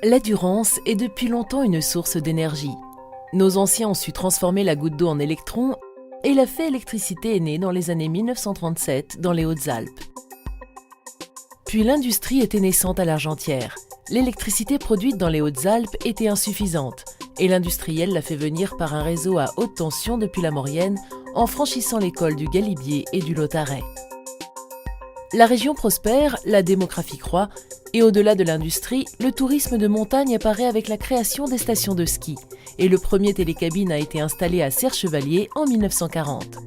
La Durance est depuis longtemps une source d'énergie. Nos anciens ont su transformer la goutte d'eau en électrons et la fée électricité est née dans les années 1937 dans les Hautes-Alpes. Puis l'industrie était naissante à l'Argentière. L'électricité produite dans les Hautes-Alpes était insuffisante et l'industriel l'a fait venir par un réseau à haute tension depuis la Maurienne en franchissant les cols du Galibier et du Lautaret. La région prospère, la démographie croît et au-delà de l'industrie, le tourisme de montagne apparaît avec la création des stations de ski et le premier télécabine a été installé à Serre-Chevalier en 1940.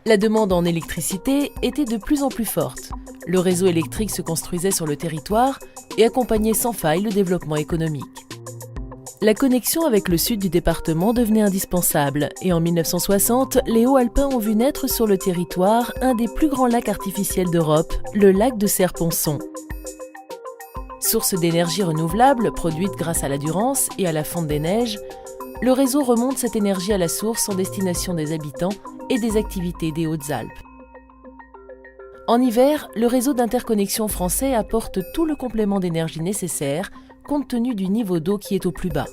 La demande en électricité était de plus en plus forte. Le réseau électrique se construisait sur le territoire et accompagnait sans faille le développement économique. La connexion avec le sud du département devenait indispensable et en 1960, les Hauts-Alpins ont vu naître sur le territoire un des plus grands lacs artificiels d'Europe, le lac de Serre-Ponçon. Source d'énergie renouvelable produite grâce à la Durance et à la fonte des neiges, le réseau remonte cette énergie à la source en destination des habitants et des activités des Hautes-Alpes. En hiver, le réseau d'interconnexion français apporte tout le complément d'énergie nécessaire compte tenu du niveau d'eau qui est au plus bas.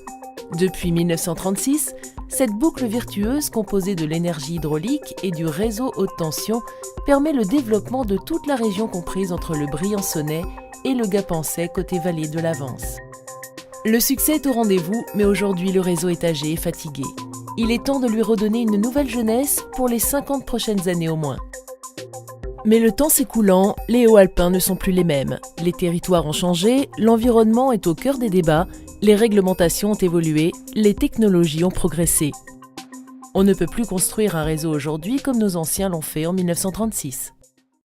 Depuis 1936, cette boucle virtueuse composée de l'énergie hydraulique et du réseau haute tension permet le développement de toute la région comprise entre le Briançonnais et le Gapençais côté vallée de l'Avance. Le succès est au rendez-vous, mais aujourd'hui le réseau est âgé et fatigué. Il est temps de lui redonner une nouvelle jeunesse pour les 50 prochaines années au moins. Mais le temps s'écoulant, les Hauts-Alpins ne sont plus les mêmes. Les territoires ont changé, l'environnement est au cœur des débats, les réglementations ont évolué, les technologies ont progressé. On ne peut plus construire un réseau aujourd'hui comme nos anciens l'ont fait en 1936.